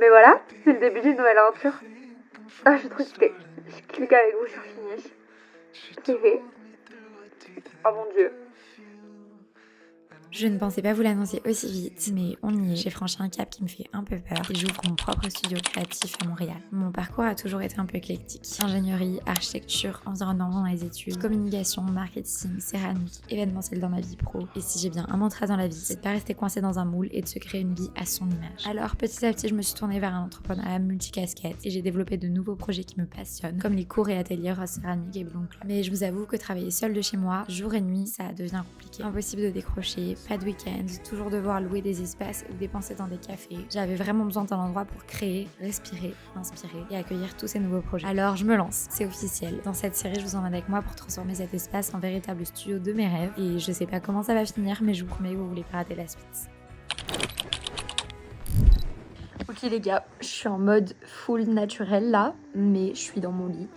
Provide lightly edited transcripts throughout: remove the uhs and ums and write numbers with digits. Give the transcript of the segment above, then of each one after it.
Mais voilà, c'est le début d'une nouvelle aventure. Ah, je suis trop excitée. Je clique avec vous sur finish. C'est fait. Oh mon dieu. Je ne pensais pas vous l'annoncer aussi vite, mais on y est. J'ai franchi un cap qui me fait un peu peur et j'ouvre mon propre studio créatif à Montréal. Mon parcours a toujours été un peu éclectique. Ingénierie, architecture, environnement dans les études, communication, marketing, céramique, événementiel dans ma vie pro. Et si j'ai bien un mantra dans la vie, c'est de pas rester coincé dans un moule et de se créer une vie à son image. Alors petit à petit, je me suis tournée vers un entrepreneuriat multicasquette et j'ai développé de nouveaux projets qui me passionnent, comme les cours et ateliers Rose Céramique et Bloom Club. Mais je vous avoue que travailler seule de chez moi, jour et nuit, ça devient compliqué. Impossible de décrocher, pas de week-end, toujours devoir louer des espaces ou dépenser dans des cafés. J'avais vraiment besoin d'un endroit pour créer, respirer, inspirer et accueillir tous ces nouveaux projets. Alors je me lance, c'est officiel. Dans cette série, je vous emmène avec moi pour transformer cet espace en véritable studio de mes rêves. Et je sais pas comment ça va finir, mais je vous promets que vous voulez pas rater la suite. Ok les gars, je suis en mode full naturel là, mais je suis dans mon lit.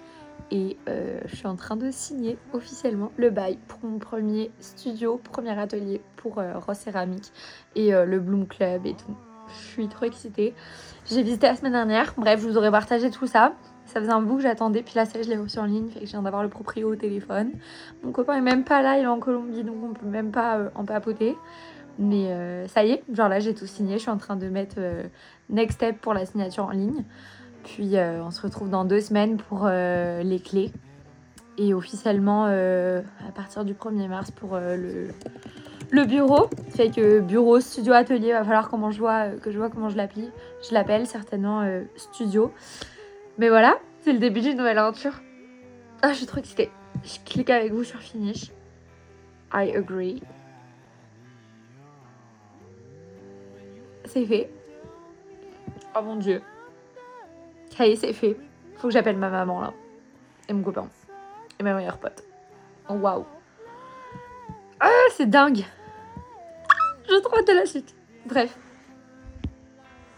Et je suis en train de signer officiellement le bail pour mon premier studio, premier atelier pour Rose Céramique et le Bloom Club et tout. Je suis trop excitée. J'ai visité la semaine dernière. Bref, je vous aurais partagé tout ça. Ça faisait un bout que j'attendais. Puis là, ça, je l'ai reçu en ligne. Fait que je viens d'avoir le proprio au téléphone. Mon copain est même pas là. Il est en Colombie. Donc on peut même pas en papoter. Mais ça y est. Genre là, j'ai tout signé. Je suis en train de mettre next step pour la signature en ligne. Puis on se retrouve dans 2 semaines pour les clés. Et officiellement, à partir du 1er mars pour le bureau. Fait que bureau, studio, atelier, va falloir que je vois comment je l'appelle. Je l'appelle certainement studio. Mais voilà, c'est le début d'une nouvelle aventure. Ah, je suis trop excitée. Je clique avec vous sur finish. I agree. C'est fait. Oh mon dieu. Ça y est, c'est fait. Faut que j'appelle ma maman là. Et mon copain. Et ma meilleure pote. Oh, waouh. Ah, c'est dingue. J'ai trop hâte de la suite. Bref.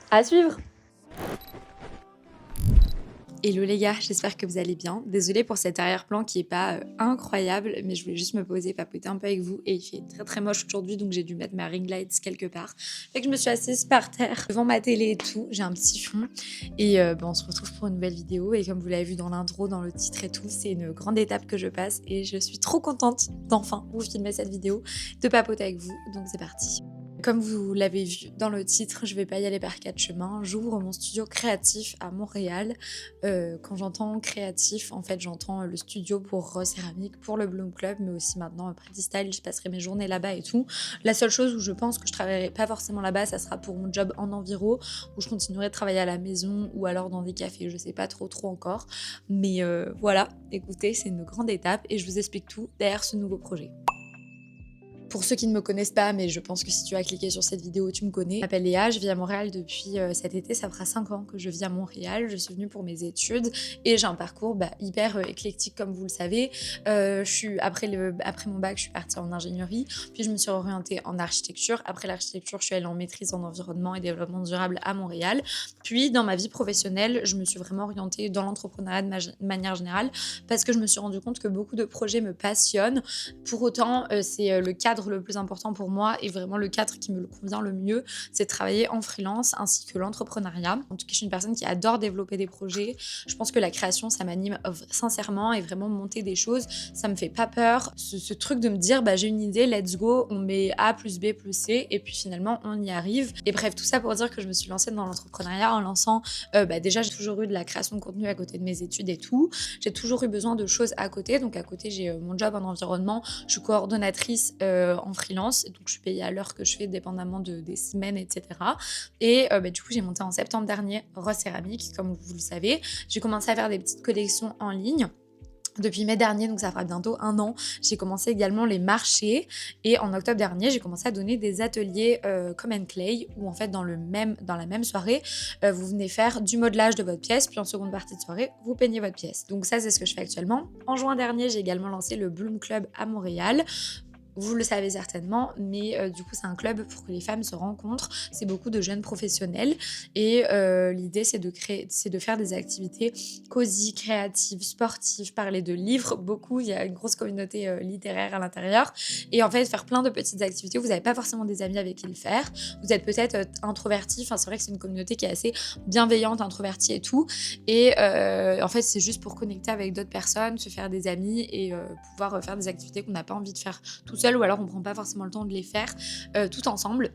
À suivre. Hello les gars, j'espère que vous allez bien. Désolée pour cet arrière-plan qui est pas incroyable, mais je voulais juste me poser, papoter un peu avec vous. Et il fait très très moche aujourd'hui, donc j'ai dû mettre ma ring light quelque part. Fait que je me suis assise par terre devant ma télé et tout. J'ai un petit fond. Et on se retrouve pour une nouvelle vidéo. Et comme vous l'avez vu dans l'intro, dans le titre et tout, c'est une grande étape que je passe. Et je suis trop contente d'enfin vous filmer cette vidéo, de papoter avec vous. Donc c'est parti. Comme vous l'avez vu dans le titre, je vais pas y aller par 4 chemins. J'ouvre mon studio créatif à Montréal. Quand j'entends créatif, en fait, j'entends le studio pour Rose Céramique, pour le Bloom Club, mais aussi maintenant Pretty Style. Je passerai mes journées là-bas et tout. La seule chose où je pense que je travaillerai pas forcément là-bas, ça sera pour mon job en enviro, où je continuerai de travailler à la maison ou alors dans des cafés. Je sais pas trop encore. Mais voilà, écoutez, c'est une grande étape et je vous explique tout derrière ce nouveau projet. Pour ceux qui ne me connaissent pas, mais je pense que si tu as cliqué sur cette vidéo, tu me connais. Je m'appelle Léa, je vis à Montréal depuis cet été, ça fera 5 ans que je vis à Montréal. Je suis venue pour mes études et j'ai un parcours hyper éclectique comme vous le savez. Après mon bac, je suis partie en ingénierie, puis je me suis orientée en architecture. Après l'architecture, je suis allée en maîtrise en environnement et développement durable à Montréal. Puis dans ma vie professionnelle, je me suis vraiment orientée dans l'entrepreneuriat de manière générale parce que je me suis rendu compte que beaucoup de projets me passionnent. Pour autant, c'est le cadre le plus important pour moi et vraiment le cadre qui me convient le mieux, c'est de travailler en freelance ainsi que l'entrepreneuriat. En tout cas, je suis une personne qui adore développer des projets. Je pense que la création, ça m'anime sincèrement et vraiment monter des choses, ça me fait pas peur. Ce truc de me dire, j'ai une idée, let's go, on met A plus B plus C et puis finalement, on y arrive. Et bref, tout ça pour dire que je me suis lancée dans l'entrepreneuriat en lançant, déjà, j'ai toujours eu de la création de contenu à côté de mes études et tout. J'ai toujours eu besoin de choses à côté. Donc à côté, j'ai mon job en environnement. Je suis coordonnatrice en freelance, donc je suis payée à l'heure que je fais dépendamment des semaines, etc. Et du coup, j'ai monté en septembre dernier Rose Céramique, comme vous le savez. J'ai commencé à faire des petites collections en ligne. Depuis mai dernier, donc ça fera bientôt 1 an, j'ai commencé également les marchés et en octobre dernier, j'ai commencé à donner des ateliers Come and Clay où en fait dans la même soirée, vous venez faire du modelage de votre pièce, puis en seconde partie de soirée, vous peignez votre pièce. Donc ça, c'est ce que je fais actuellement. En juin dernier, j'ai également lancé le Bloom Club à Montréal. Vous le savez certainement, mais du coup c'est un club pour que les femmes se rencontrent. C'est beaucoup de jeunes professionnels et l'idée c'est de faire des activités cosy, créatives, sportives, parler de livres, beaucoup. Il y a une grosse communauté littéraire à l'intérieur et en fait faire plein de petites activités. Vous n'avez pas forcément des amis avec qui le faire. Vous êtes peut-être introverti. Enfin, c'est vrai que c'est une communauté qui est assez bienveillante, introvertie et tout. Et en fait, c'est juste pour connecter avec d'autres personnes, se faire des amis et pouvoir faire des activités qu'on n'a pas envie de faire tout seul ou alors on prend pas forcément le temps de les faire tout ensemble.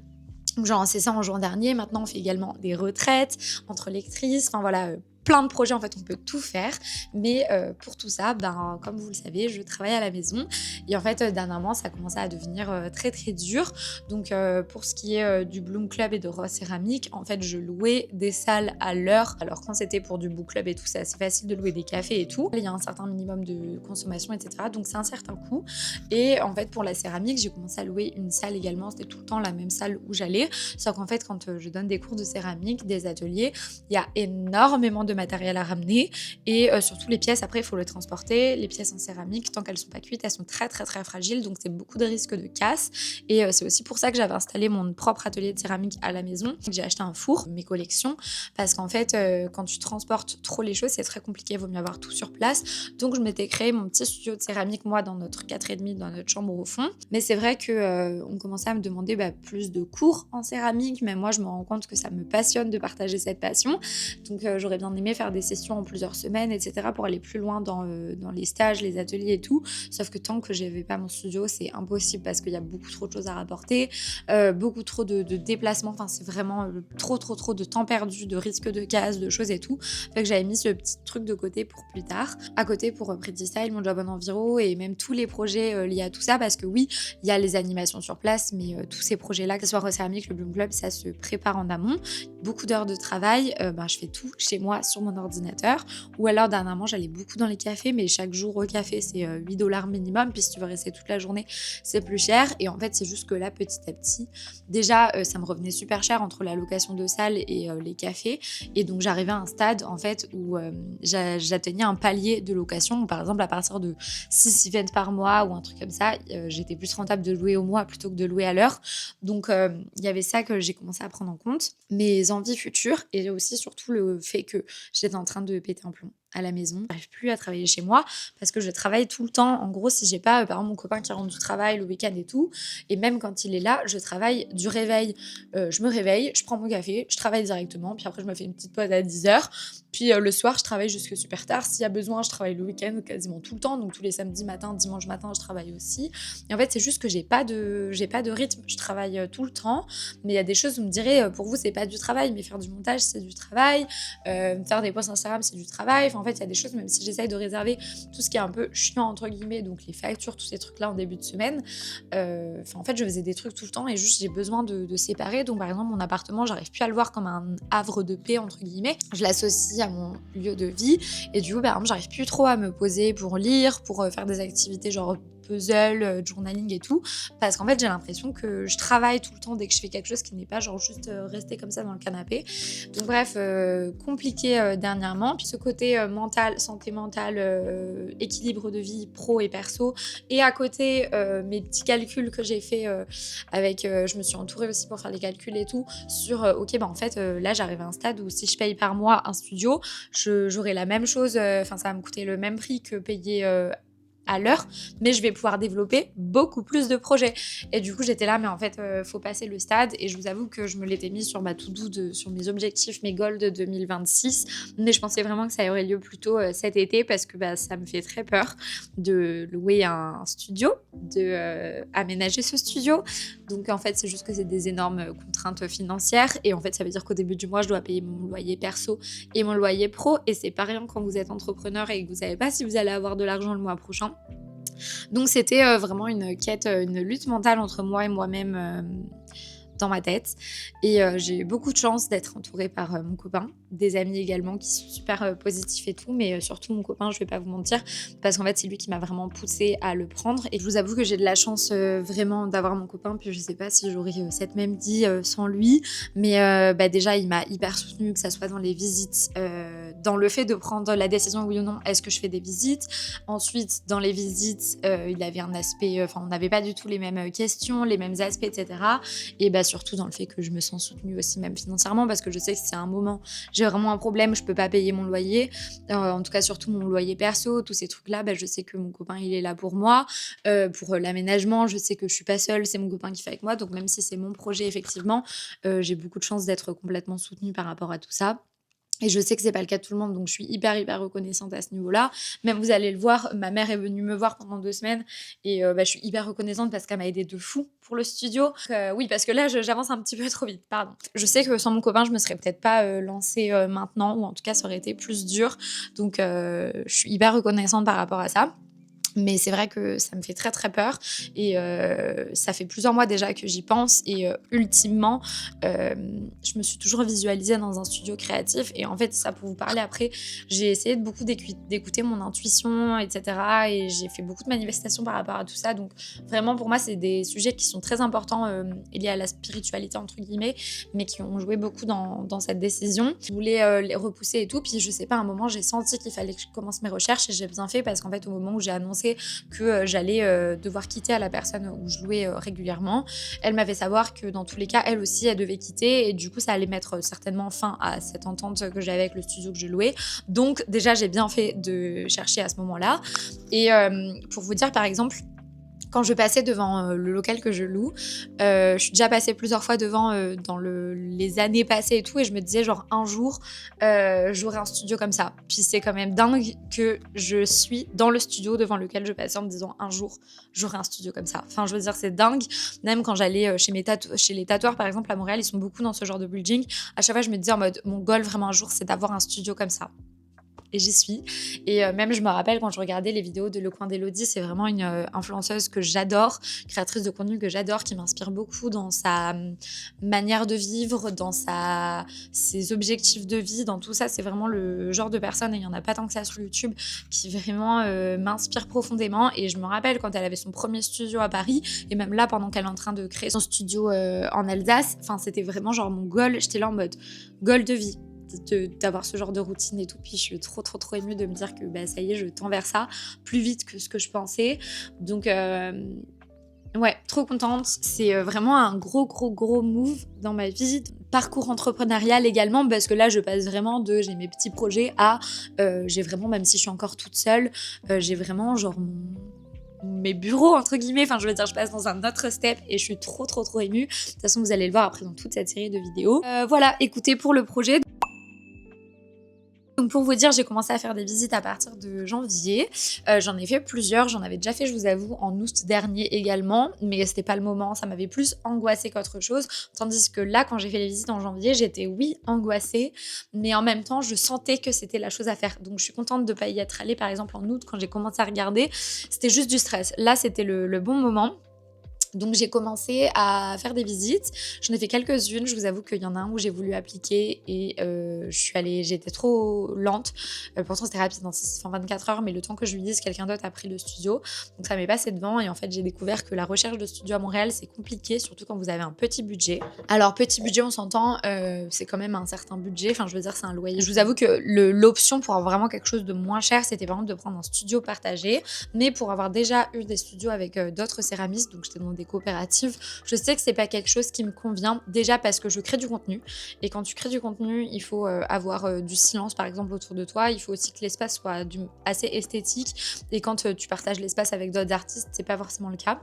Genre, c'est ça en juin dernier. Maintenant, on fait également des retraites entre lectrices. Enfin, voilà, plein de projets. En fait, on peut tout faire. Mais pour tout ça, ben, comme vous le savez, je travaille à la maison. Et en fait, dernièrement, ça commençait à devenir très, très dur. Donc, pour ce qui est du Bloom Club et de Rose Céramique, en fait, je louais des salles à l'heure. Alors, quand c'était pour du Book Club et tout, c'est assez facile de louer des cafés et tout. Il y a un certain minimum de consommation, etc. Donc, c'est un certain coût. Et en fait, pour la céramique, j'ai commencé à louer une salle également. C'était tout le temps la même salle où j'allais. Sauf qu'en fait, quand je donne des cours de céramique, des ateliers, il y a énormément de matériel à ramener et surtout les pièces, après, il faut le transporter. Les pièces en céramique, tant qu'elles sont pas cuites, elles sont très, très, très fragiles. Donc, c'est beaucoup de risques de casse. Et c'est aussi pour ça que j'avais installé mon propre atelier de céramique à la maison. J'ai acheté un four, mes collections, parce qu'en fait, quand tu transportes trop les choses, c'est très compliqué. Il vaut mieux avoir tout sur place. Donc, je m'étais créé mon petit studio de céramique, moi, dans notre 4,5, dans notre chambre au fond. Mais c'est vrai qu'on commençait à me demander plus de cours en céramique, mais moi je me rends compte que ça me passionne de partager cette passion, donc j'aurais bien aimé faire des sessions en plusieurs semaines, etc. pour aller plus loin dans les stages, les ateliers et tout, sauf que tant que j'avais pas mon studio, c'est impossible parce qu'il y a beaucoup trop de choses à rapporter, beaucoup trop de déplacements, enfin c'est vraiment trop de temps perdu, de risque de casse, de choses et tout, fait que j'avais mis ce petit truc de côté pour plus tard, à côté pour Pretty Style, mon job en enviro et même tous les projets liés à tout ça, parce que oui, il y a les animations sur place, mais tous ces projets-là, que ce soit Rose Céramique, le Bloom Club, ça se prépare en amont. Beaucoup d'heures de travail, je fais tout chez moi sur mon ordinateur. Ou alors, dernièrement, j'allais beaucoup dans les cafés, mais chaque jour au café, c'est 8$ minimum. Puis si tu veux rester toute la journée, c'est plus cher. Et en fait, c'est juste que là, petit à petit, déjà, ça me revenait super cher entre la location de salle et les cafés. Et donc, j'arrivais à un stade, en fait, où j'atteignais un palier de location. Où, par exemple, à partir de 6 events par mois ou un truc comme ça, j'étais plus rentable de louer au mois plutôt que de louer à l'heure. Donc, il y avait ça que j'ai commencé à prendre en compte. Mes envies futures et aussi surtout le fait que j'étais en train de péter un plomb à la maison. J'arrive plus à travailler chez moi parce que je travaille tout le temps. En gros, si j'ai pas, par exemple, mon copain qui rentre du travail le week-end et tout, et même quand il est là, je travaille du réveil. Je me réveille, je prends mon café, je travaille directement, puis après je me fais une petite pause à 10h. Puis le soir, je travaille jusque super tard. S'il y a besoin, je travaille le week-end quasiment tout le temps. Donc tous les samedis matin, dimanche matin, je travaille aussi. Et en fait, c'est juste que j'ai pas de rythme. Je travaille tout le temps. Mais il y a des choses où vous me direz, pour vous, c'est pas du travail. Mais faire du montage, c'est du travail. Faire des posts Instagram, c'est du travail. Enfin, en fait, il y a des choses, même si j'essaye de réserver tout ce qui est un peu chiant, entre guillemets, donc les factures, tous ces trucs-là en début de semaine. En fait, je faisais des trucs tout le temps et juste, j'ai besoin de séparer. Donc, par exemple, mon appartement, j'arrive plus à le voir comme un havre de paix, entre guillemets. Je l'associe à mon lieu de vie et du coup par exemple j'arrive plus trop à me poser pour lire, pour faire des activités genre puzzle, journaling et tout, parce qu'en fait j'ai l'impression que je travaille tout le temps dès que je fais quelque chose qui n'est pas genre juste rester comme ça dans le canapé. Donc bref, compliqué dernièrement. Puis ce côté mental, santé mentale, équilibre de vie pro et perso, et à côté mes petits calculs que j'ai fait avec, je me suis entourée aussi pour faire les calculs et tout, sur ok en fait là j'arrive à un stade où si je paye par mois un studio, j'aurai la même chose, ça va me coûter le même prix que payer à l'heure, mais je vais pouvoir développer beaucoup plus de projets. Et du coup, j'étais là, mais en fait, faut passer le stade. Et je vous avoue que je me l'étais mis sur ma to-do, sur mes objectifs, mes goals de 2026. Mais je pensais vraiment que ça aurait lieu plutôt cet été parce que ça me fait très peur de louer un studio, de aménager ce studio. Donc, en fait, c'est juste que c'est des énormes contraintes financières. Et en fait, ça veut dire qu'au début du mois, je dois payer mon loyer perso et mon loyer pro. Et c'est pas rien quand vous êtes entrepreneur et que vous savez pas si vous allez avoir de l'argent le mois prochain. Donc c'était vraiment une quête, une lutte mentale entre moi et moi-même dans ma tête. Et j'ai eu beaucoup de chance d'être entourée par mon copain, des amis également qui sont super positifs et tout, mais surtout mon copain, je vais pas vous mentir, parce qu'en fait c'est lui qui m'a vraiment poussée à le prendre. Et je vous avoue que j'ai de la chance vraiment d'avoir mon copain, puis je sais pas si j'aurais cette même vie sans lui, mais déjà il m'a hyper soutenue, que ça soit dans les visites, dans le fait de prendre la décision oui ou non, est-ce que je fais des visites. Ensuite dans les visites, il avait un aspect, enfin on n'avait pas du tout les mêmes questions, les mêmes aspects, etc. Et surtout dans le fait que je me sens soutenue aussi même financièrement, parce que je sais que si à un moment j'ai vraiment un problème, je peux pas payer mon loyer, en tout cas surtout mon loyer perso, tous ces trucs là, je sais que mon copain il est là pour moi, pour l'aménagement, je sais que je suis pas seule, c'est mon copain qui fait avec moi, donc même si c'est mon projet effectivement, j'ai beaucoup de chance d'être complètement soutenue par rapport à tout ça. Et je sais que c'est pas le cas de tout le monde, donc je suis hyper reconnaissante à ce niveau-là. Même vous allez le voir, ma mère est venue me voir pendant 2 semaines et je suis hyper reconnaissante parce qu'elle m'a aidée de fou pour le studio. Oui, parce que là, j'avance un petit peu trop vite, pardon. Je sais que sans mon copain, je me serais peut-être pas lancée maintenant, ou en tout cas, ça aurait été plus dur. Donc, je suis hyper reconnaissante par rapport à ça. Mais c'est vrai que ça me fait très très peur et ça fait plusieurs mois déjà que j'y pense et ultimement je me suis toujours visualisée dans un studio créatif et en fait ça pour vous parler après j'ai essayé de beaucoup d'écouter mon intuition etc. et j'ai fait beaucoup de manifestations par rapport à tout ça, donc vraiment pour moi c'est des sujets qui sont très importants liés à la spiritualité entre guillemets, mais qui ont joué beaucoup dans cette décision. Je voulais les repousser et tout, puis je sais pas, à un moment j'ai senti qu'il fallait que je commence mes recherches et j'ai bien fait parce qu'en fait au moment où j'ai annoncé que j'allais devoir quitter à la personne où je louais régulièrement, elle m'avait savoir que dans tous les cas elle aussi elle devait quitter et du coup ça allait mettre certainement fin à cette entente que j'avais avec le studio que je louais. Donc déjà j'ai bien fait de chercher à ce moment-là et pour vous dire par exemple, quand je passais devant le local que je loue, je suis déjà passée plusieurs fois devant dans les années passées et tout, et je me disais genre un jour j'aurai un studio comme ça. Puis c'est quand même dingue que je suis dans le studio devant lequel je passais en me disant un jour j'aurai un studio comme ça. Enfin je veux dire c'est dingue. Même quand j'allais chez les tatoueurs par exemple à Montréal, ils sont beaucoup dans ce genre de building. À chaque fois je me disais en mode mon goal vraiment un jour c'est d'avoir un studio comme ça. Et j'y suis. Et même, je me rappelle quand je regardais les vidéos de Le Coin d'Elodie, c'est vraiment une influenceuse que j'adore, créatrice de contenu que j'adore, qui m'inspire beaucoup dans sa manière de vivre, dans ses objectifs de vie, dans tout ça. C'est vraiment le genre de personne, et il n'y en a pas tant que ça sur YouTube, qui vraiment m'inspire profondément. Et je me rappelle quand elle avait son premier studio à Paris, et même là, pendant qu'elle est en train de créer son studio en Alsace, enfin, c'était vraiment genre mon goal. J'étais là en mode goal de vie, d'avoir ce genre de routine et tout. Puis je suis trop émue de me dire que ça y est, je tends vers ça plus vite que ce que je pensais. Donc ouais, trop contente. C'est vraiment un gros move dans ma vie. Parcours entrepreneurial également, parce que là je passe vraiment de j'ai mes petits projets à j'ai vraiment, même si je suis encore toute seule, j'ai vraiment genre mes bureaux entre guillemets, enfin je veux dire je passe dans un autre step et je suis trop émue. De toute façon vous allez le voir après dans toute cette série de vidéos. Voilà, écoutez, pour le projet, donc pour vous dire, j'ai commencé à faire des visites à partir de janvier. J'en ai fait plusieurs, j'en avais déjà fait, je vous avoue, en août dernier également, mais c'était pas le moment, ça m'avait plus angoissée qu'autre chose. Tandis que là, quand j'ai fait les visites en janvier, j'étais oui angoissée, mais en même temps, je sentais que c'était la chose à faire. Donc je suis contente de pas y être allée, par exemple en août, quand j'ai commencé à regarder, c'était juste du stress. Là, c'était le bon moment. Donc j'ai commencé à faire des visites, j'en ai fait quelques-unes, je vous avoue qu'il y en a un où j'ai voulu appliquer et j'étais trop lente, pourtant c'était rapide, 24 heures, mais le temps que je lui dise, quelqu'un d'autre a pris le studio, donc ça m'est passé devant et en fait j'ai découvert que la recherche de studio à Montréal c'est compliqué, surtout quand vous avez un petit budget. Alors petit budget on s'entend, c'est quand même un certain budget, enfin je veux dire c'est un loyer. Je vous avoue que l'option pour avoir vraiment quelque chose de moins cher, c'était par exemple de prendre un studio partagé, mais pour avoir déjà eu des studios avec d'autres céramistes, donc j'étais dans des coopératives, je sais que c'est pas quelque chose qui me convient, déjà parce que je crée du contenu et quand tu crées du contenu il faut avoir du silence par exemple autour de toi, il faut aussi que l'espace soit assez esthétique et quand tu partages l'espace avec d'autres artistes c'est pas forcément le cas.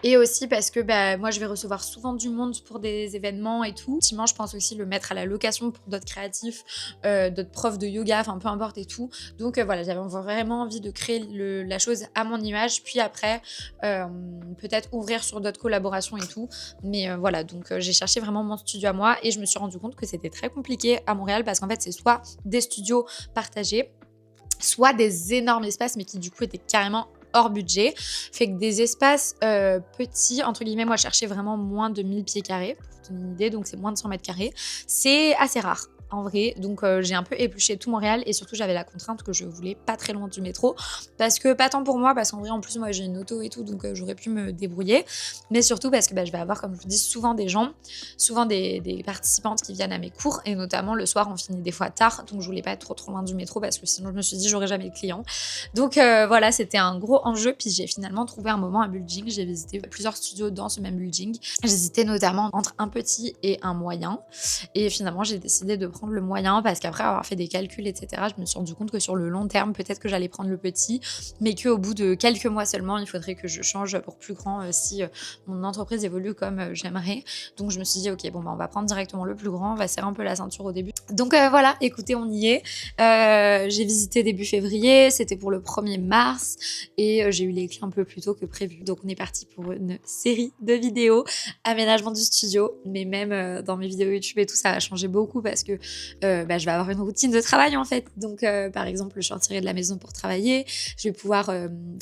Et aussi parce que moi je vais recevoir souvent du monde pour des événements et tout. Effectivement, je pense aussi le mettre à la location pour d'autres créatifs, d'autres profs de yoga, enfin peu importe et tout. Donc voilà, j'avais vraiment envie de créer la chose à mon image, puis après peut-être ouvrir sur d'autres collaborations et tout. Mais voilà, donc j'ai cherché vraiment mon studio à moi et je me suis rendu compte que c'était très compliqué à Montréal parce qu'en fait c'est soit des studios partagés, soit des énormes espaces mais qui du coup étaient carrément hors budget. Fait que des espaces petits, entre guillemets, moi je cherchais vraiment moins de 1000 pieds carrés, pour vous donner une idée, donc c'est moins de 100 mètres carrés. C'est assez rare. En vrai, donc j'ai un peu épluché tout Montréal et surtout j'avais la contrainte que je voulais pas très loin du métro parce que pas tant pour moi parce qu'en vrai en plus moi j'ai une auto et tout donc j'aurais pu me débrouiller mais surtout parce que je vais avoir comme je vous dis souvent des gens, souvent des participantes qui viennent à mes cours et notamment le soir on finit des fois tard donc je voulais pas être trop loin du métro parce que sinon je me suis dit j'aurais jamais de clients donc voilà c'était un gros enjeu puis j'ai finalement trouvé un moment un building, j'ai visité plusieurs studios dans ce même building, j'hésitais notamment entre un petit et un moyen et finalement j'ai décidé de prendre le moyen parce qu'après avoir fait des calculs etc je me suis rendu compte que sur le long terme peut-être que j'allais prendre le petit mais qu'au bout de quelques mois seulement il faudrait que je change pour plus grand si mon entreprise évolue comme j'aimerais donc je me suis dit ok bon bah on va prendre directement le plus grand, on va serrer un peu la ceinture au début donc voilà écoutez on y est j'ai visité début février, c'était pour le 1er mars et j'ai eu les clés un peu plus tôt que prévu donc on est parti pour une série de vidéos aménagement du studio mais même dans mes vidéos YouTube et tout ça a changé beaucoup parce que je vais avoir une routine de travail en fait. Donc par exemple, je sortirai de la maison pour travailler. Je vais pouvoir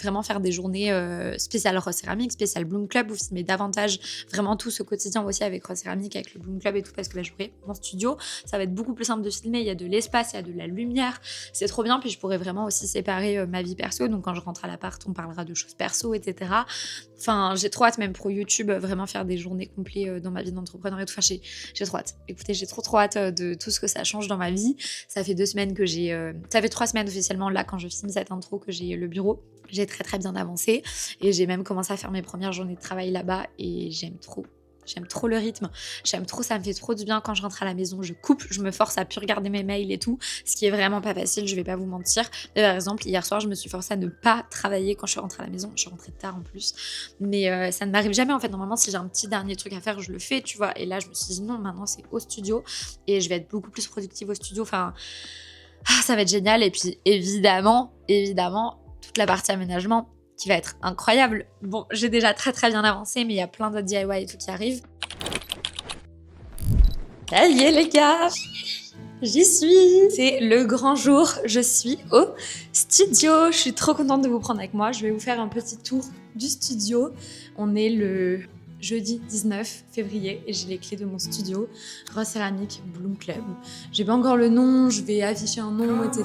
vraiment faire des journées spéciales Rose Céramique, spéciales Bloom Club où filmer davantage vraiment tout ce quotidien aussi avec Rose Céramique, avec le Bloom Club et tout parce que j'aurai mon studio. Ça va être beaucoup plus simple de filmer. Il y a de l'espace, il y a de la lumière. C'est trop bien. Puis je pourrais vraiment aussi séparer ma vie perso. Donc quand je rentre à l'appart, on parlera de choses perso, etc. Enfin, j'ai trop hâte même pour YouTube vraiment faire des journées complètes dans ma vie d'entrepreneur et tout. Enfin, j'ai trop hâte. Écoutez, j'ai trop hâte de tout ce que ça change dans ma vie. Ça fait 2 semaines que ça fait 3 semaines officiellement là quand je filme cette intro que j'ai le bureau. J'ai très très bien avancé et j'ai même commencé à faire mes premières journées de travail là-bas et j'aime trop. J'aime trop le rythme, j'aime trop, ça me fait trop du bien quand je rentre à la maison, je coupe, je me force à plus regarder mes mails et tout, ce qui est vraiment pas facile, je vais pas vous mentir. Mais par exemple, hier soir, je me suis forcée à ne pas travailler quand je suis rentrée à la maison, je suis rentrée tard en plus, mais ça ne m'arrive jamais en fait. Normalement, si j'ai un petit dernier truc à faire, je le fais, tu vois. Et là, je me suis dit non, maintenant c'est au studio et je vais être beaucoup plus productive au studio, enfin, ça va être génial. Et puis évidemment, toute la partie aménagement qui va être incroyable. Bon, j'ai déjà très très bien avancé, mais il y a plein d'autres DIY et tout qui arrivent. Ça y est les gars, j'y suis. C'est le grand jour, je suis au studio. Je suis trop contente de vous prendre avec moi. Je vais vous faire un petit tour du studio. On est le jeudi 19 février et j'ai les clés de mon studio, Rose Céramique Bloom Club. J'ai pas encore le nom, je vais afficher un nom, etc.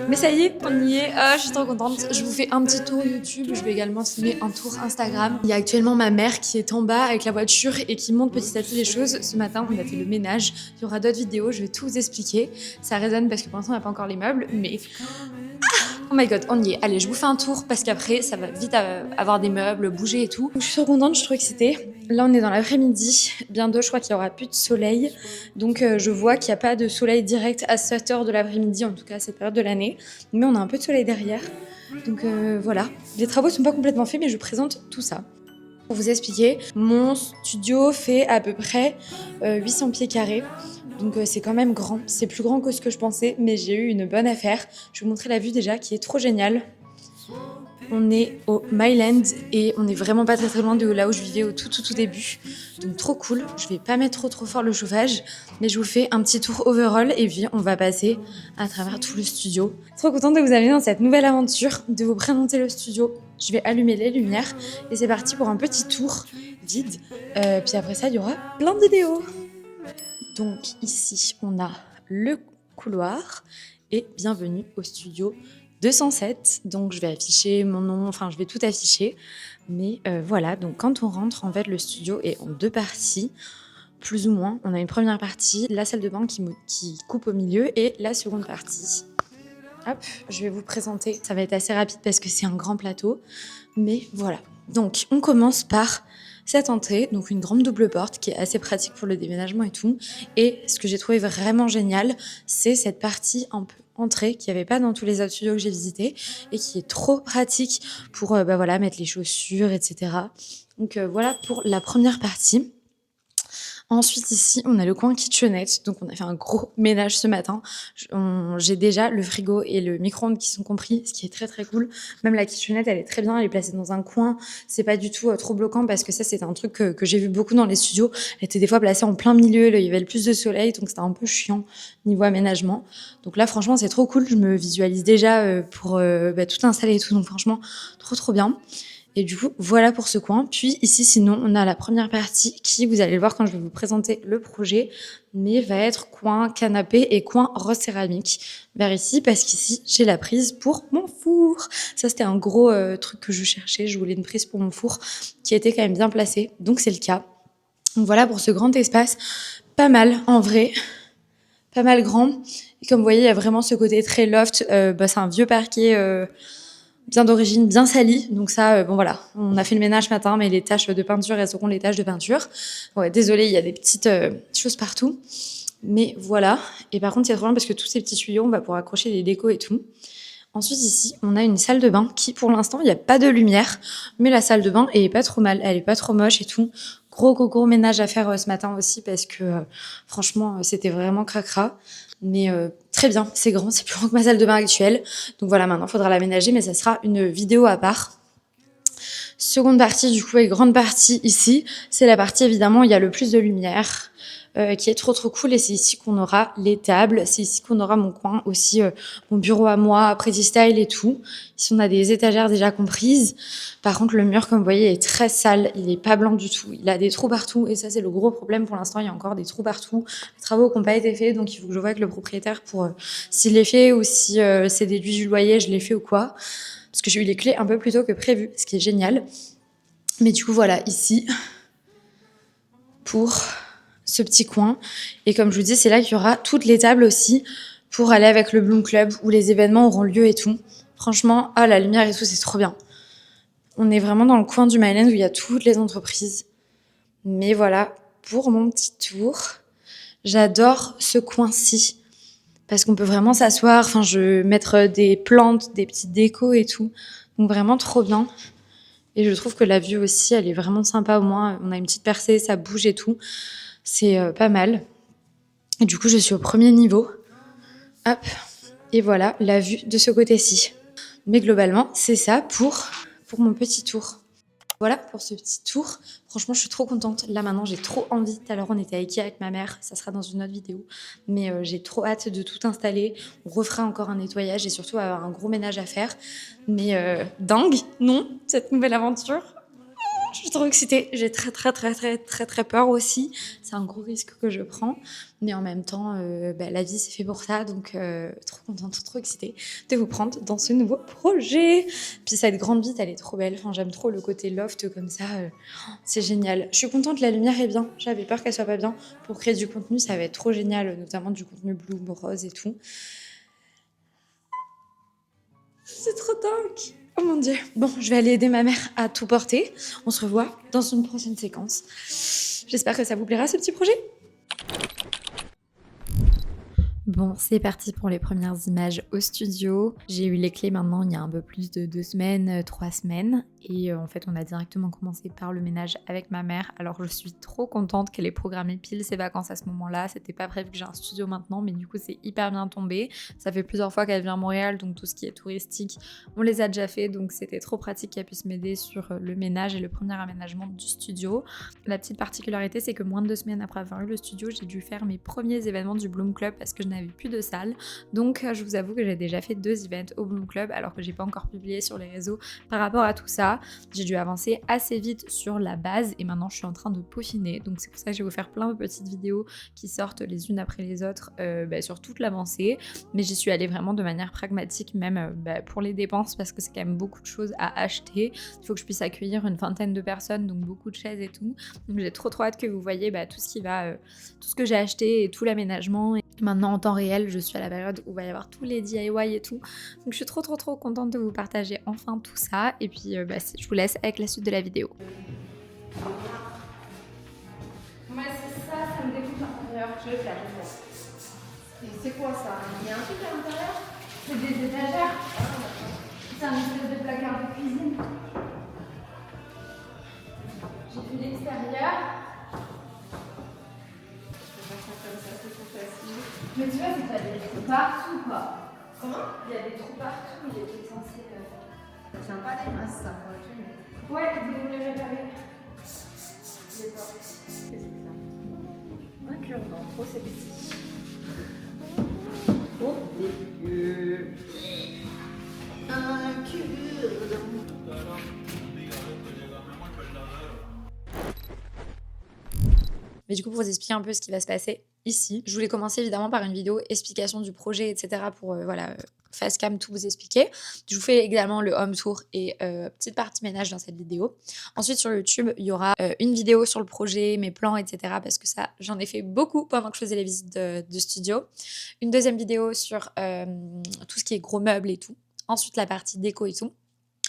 Mais ça y est, on y est. Je suis trop contente. Je vous fais un petit tour YouTube. Je vais également filmer un tour Instagram. Il y a actuellement ma mère qui est en bas avec la voiture et qui monte petit à petit les choses. Ce matin, on a fait le ménage. Il y aura d'autres vidéos. Je vais tout vous expliquer. Ça résonne parce que pour l'instant, on n'a pas encore les meubles, mais oh my god, on y est. Allez, je vous fais un tour parce qu'après, ça va vite avoir des meubles, bouger et tout. Je suis trop contente, je trouvais que c'était. Là, on est dans l'après-midi. Bientôt, je crois qu'il n'y aura plus de soleil. Donc, je vois qu'il n'y a pas de soleil direct à cette heure de l'après-midi, en tout cas à cette période de l'année. Mais on a un peu de soleil derrière. Donc, voilà. Les travaux ne sont pas complètement faits, mais je présente tout ça. Pour vous expliquer, mon studio fait à peu près 800 pieds carrés. Donc c'est quand même grand, c'est plus grand que ce que je pensais, mais j'ai eu une bonne affaire. Je vais vous montrer la vue déjà qui est trop géniale. On est au Myland et on est vraiment pas très très loin de là où je vivais au tout début. Donc trop cool, je vais pas mettre trop fort le chauffage, mais je vous fais un petit tour overall et puis on va passer à travers tout le studio. Trop contente de vous amener dans cette nouvelle aventure, de vous présenter le studio. Je vais allumer les lumières et c'est parti pour un petit tour vide. Puis après ça, il y aura plein de vidéos. Donc ici, on a le couloir et bienvenue au studio 207. Donc je vais afficher mon nom, enfin je vais tout afficher. Mais voilà, donc quand on rentre, en fait, le studio est en 2 parties, plus ou moins. On a une première partie, la salle de bain qui coupe au milieu et la seconde partie. Hop, je vais vous présenter. Ça va être assez rapide parce que c'est un grand plateau. Mais voilà. Donc on commence par cette entrée, donc une grande double porte qui est assez pratique pour le déménagement et tout. Et ce que j'ai trouvé vraiment génial, c'est cette partie un peu entrée qu'il n'y avait pas dans tous les autres studios que j'ai visités et qui est trop pratique pour mettre les chaussures, etc. Donc voilà pour la première partie. Ensuite, ici, on a le coin kitchenette. Donc, on a fait un gros ménage ce matin. J'ai déjà le frigo et le micro-ondes qui sont compris, ce qui est très, très cool. Même la kitchenette, elle est très bien. Elle est placée dans un coin. C'est pas du tout trop bloquant parce que ça, c'est un truc que j'ai vu beaucoup dans les studios. Elle était des fois placée en plein milieu. Là, il y avait le plus de soleil. Donc, c'était un peu chiant niveau aménagement. Donc là, franchement, c'est trop cool. Je me visualise déjà pour tout installer et tout. Donc, franchement, trop, trop bien. Et du coup, voilà pour ce coin. Puis ici, sinon, on a la première partie qui, vous allez le voir quand je vais vous présenter le projet, mais va être coin canapé et coin rose céramique vers ici, parce qu'ici, j'ai la prise pour mon four. Ça, c'était un gros truc que je cherchais. Je voulais une prise pour mon four qui était quand même bien placée. Donc, c'est le cas. Donc, voilà pour ce grand espace. Pas mal, en vrai. Pas mal grand. Et comme vous voyez, il y a vraiment ce côté très loft. C'est un vieux parquet bien d'origine, bien sali. Donc ça, bon voilà, on a fait le ménage ce matin, mais les taches de peinture, elles seront les taches de peinture. Ouais, désolée, il y a des petites choses partout. Mais voilà. Et par contre, c'est trop bien parce que tous ces petits tuyaux, on va pouvoir accrocher des décos et tout. Ensuite, ici, on a une salle de bain qui, pour l'instant, il n'y a pas de lumière. Mais la salle de bain, elle est pas trop mal. Elle est pas trop moche et tout. Gros ménage à faire ce matin aussi parce que, franchement, c'était vraiment cracra. Mais très bien, c'est grand, c'est plus grand que ma salle de bain actuelle. Donc voilà, maintenant, il faudra l'aménager, mais ça sera une vidéo à part. Seconde partie, du coup, et grande partie ici, c'est la partie, évidemment, où il y a le plus de lumière. Qui est trop cool, et c'est ici qu'on aura les tables, c'est ici qu'on aura mon coin aussi, mon bureau à moi, Pretty Style et tout. Ici on a des étagères déjà comprises. Par contre le mur, comme vous voyez, est très sale, il est pas blanc du tout, il a des trous partout et ça c'est le gros problème pour l'instant, il y a encore des trous partout. Les travaux n'ont pas été faits, donc il faut que je voie avec le propriétaire pour s'il les fait ou si c'est déduit du loyer, je l'ai fait ou quoi. Parce que j'ai eu les clés un peu plus tôt que prévu, ce qui est génial. Mais du coup voilà, ici, pour ce petit coin. Et comme je vous dis, c'est là qu'il y aura toutes les tables aussi pour aller avec le Bloom Club où les événements auront lieu et tout. Franchement, la lumière et tout, c'est trop bien. On est vraiment dans le coin du Mile End où il y a toutes les entreprises. Mais voilà, pour mon petit tour, j'adore ce coin-ci parce qu'on peut vraiment s'asseoir. Enfin, je mettre des plantes, des petites décos et tout. Donc vraiment trop bien. Et je trouve que la vue aussi, elle est vraiment sympa. Au moins, on a une petite percée, ça bouge et tout. C'est pas mal. Et du coup, je suis au premier niveau. Hop. Et voilà la vue de ce côté-ci. Mais globalement, c'est ça pour mon petit tour. Voilà pour ce petit tour. Franchement, je suis trop contente. Là, maintenant, j'ai trop envie. Tout à l'heure, on était à Ikea avec ma mère. Ça sera dans une autre vidéo. Mais j'ai trop hâte de tout installer. On refera encore un nettoyage et surtout avoir un gros ménage à faire. Mais dingue, non, cette nouvelle aventure. Je suis trop excitée. J'ai très peur aussi. C'est un gros risque que je prends. Mais en même temps, la vie, c'est fait pour ça. Donc, trop contente, trop excitée de vous prendre dans ce nouveau projet. Puis cette grande vitre, elle est trop belle. Enfin, j'aime trop le côté loft comme ça. C'est génial. Je suis contente, la lumière est bien. J'avais peur qu'elle soit pas bien. Pour créer du contenu, ça va être trop génial. Notamment du contenu bleu, rose et tout. C'est trop dingue. Oh mon dieu. Bon, je vais aller aider ma mère à tout porter. On se revoit dans une prochaine séquence. J'espère que ça vous plaira ce petit projet. Bon, c'est parti pour les premières images au studio. J'ai eu les clés maintenant il y a un peu plus de 2 semaines, 3 semaines. Et en fait, on a directement commencé par le ménage avec ma mère. Alors, je suis trop contente qu'elle ait programmé pile ses vacances à ce moment-là. C'était pas prévu que j'ai un studio maintenant, mais du coup, c'est hyper bien tombé. Ça fait plusieurs fois qu'elle vient à Montréal, donc tout ce qui est touristique, on les a déjà fait. Donc, c'était trop pratique qu'elle puisse m'aider sur le ménage et le premier aménagement du studio. La petite particularité, c'est que moins de 2 semaines après avoir eu le studio, j'ai dû faire mes premiers événements du Bloom Club parce que je n'avais plus de salle. Donc je vous avoue que j'ai déjà fait 2 events au Bloom Club alors que j'ai pas encore publié sur les réseaux par rapport à tout ça. J'ai dû avancer assez vite sur la base et maintenant je suis en train de peaufiner. Donc c'est pour ça que je vais vous faire plein de petites vidéos qui sortent les unes après les autres sur toute l'avancée. Mais j'y suis allée vraiment de manière pragmatique même pour les dépenses parce que c'est quand même beaucoup de choses à acheter. Il faut que je puisse accueillir une vingtaine de personnes, donc beaucoup de chaises et tout. Donc j'ai trop hâte que vous voyez tout ce qui va, tout ce que j'ai acheté et tout l'aménagement. Et maintenant en temps réel, je suis à la période où il va y avoir tous les DIY et tout. Donc je suis trop contente de vous partager enfin tout ça. Et puis je vous laisse avec la suite de la vidéo. Ouais, c'est ça, ça me dégoûte l'intérieur. Je vais le faire, Et c'est quoi ça? Il y a un truc à l'intérieur? C'est des étagères. C'est un espèce de placard de cuisine. J'ai vu l'extérieur. Mais tu vois, c'est que t'as des trous partout, quoi. Comment? Il y a des trous partout, il était censé... Ça tient pas les masses, ça, faut le tuer. Ouais, ils vont les réparer. Les portes. Qu'est-ce que c'est que ça? Un cure-dent, trop c'est petit. Oh, dégueu. Un cure-dent. Mais du coup, pour vous expliquer un peu ce qui va se passer ici, je voulais commencer évidemment par une vidéo explication du projet, etc. pour face cam tout vous expliquer. Je vous fais également le home tour et petite partie ménage dans cette vidéo. Ensuite, sur YouTube, il y aura une vidéo sur le projet, mes plans, etc. parce que ça, j'en ai fait beaucoup pendant que je faisais les visites de studio. Une deuxième vidéo sur tout ce qui est gros meubles et tout. Ensuite, la partie déco et tout.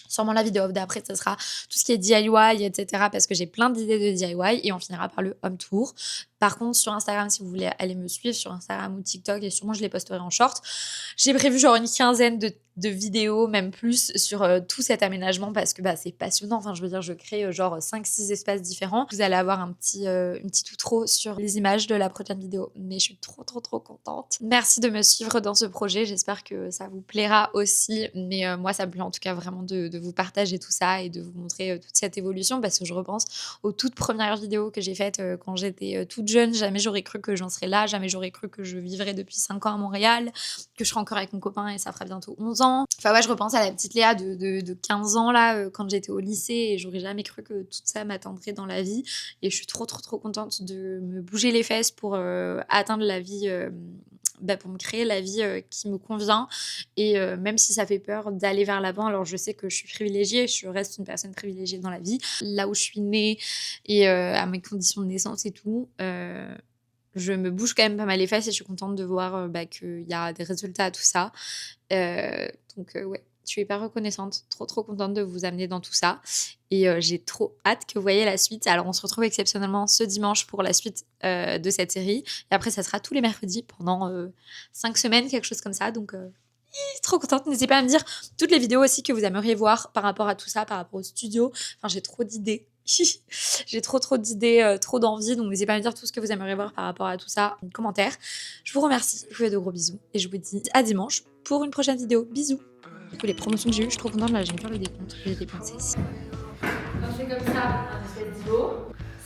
Sûrement la vidéo d'après, ce sera tout ce qui est DIY, etc. parce que j'ai plein d'idées de DIY et on finira par le home tour. Par contre, sur Instagram, si vous voulez aller me suivre sur Instagram ou TikTok, et sûrement je les posterai en short, j'ai prévu genre une quinzaine de vidéos, même plus, sur tout cet aménagement parce que c'est passionnant. Enfin, je veux dire, je crée genre 5-6 espaces différents. Vous allez avoir une petite outro sur les images de la prochaine vidéo. Mais je suis trop contente. Merci de me suivre dans ce projet. J'espère que ça vous plaira aussi. Mais moi, ça me plaît en tout cas vraiment de vous partager tout ça et de vous montrer toute cette évolution parce que je repense aux toutes premières vidéos que j'ai faites quand j'étais toute jeune. Jamais j'aurais cru que j'en serais là. Jamais j'aurais cru que je vivrais depuis 5 ans à Montréal, que je serais encore avec mon copain et ça fera bientôt 11 ans. Enfin ouais, je repense à la petite Léa de 15 ans là, quand j'étais au lycée et j'aurais jamais cru que tout ça m'attendrait dans la vie. Et je suis trop contente de me bouger les fesses pour atteindre la vie... pour me créer la vie qui me convient et même si ça fait peur d'aller vers l'avant, alors je sais que je suis privilégiée, je reste une personne privilégiée dans la vie, là où je suis née et à mes conditions de naissance et tout, je me bouge quand même pas mal les fesses et je suis contente de voir qu'il y a des résultats à tout ça. Donc ouais, je suis hyper reconnaissante, trop contente de vous amener dans tout ça et j'ai trop hâte que vous voyez la suite. Alors on se retrouve exceptionnellement ce dimanche pour la suite de cette série et après ça sera tous les mercredis pendant 5 semaines, quelque chose comme ça, donc trop contente. N'hésitez pas à me dire toutes les vidéos aussi que vous aimeriez voir par rapport à tout ça, par rapport au studio. Enfin, j'ai trop d'idées. J'ai trop d'idées, trop d'envie. Donc, n'hésitez pas à me dire tout ce que vous aimeriez voir par rapport à tout ça en commentaire. Je vous remercie. Je vous fais de gros bisous. Et je vous dis à dimanche pour une prochaine vidéo. Bisous. Du coup, les promotions que j'ai eues, je suis trop contente. Là, j'aime faire le décompte. J'ai dépensé ici. Quand c'est comme ça, un espèce d'îlot.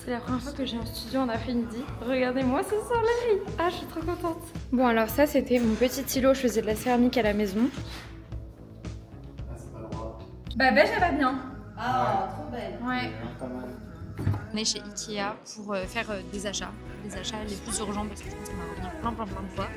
C'est la première fois que j'ai un studio en après-midi. Regardez-moi ce soleil. Ah, je suis trop contente. Bon, alors ça, c'était mon petit îlot. Je faisais de la céramique à la maison. Ah, c'est pas le droit. Beige, elle va bien. Ah, trop belle. Ouais. Pas mal. On est chez Ikea pour faire des achats les plus urgents parce que je pense qu'on va revenir plein de fois.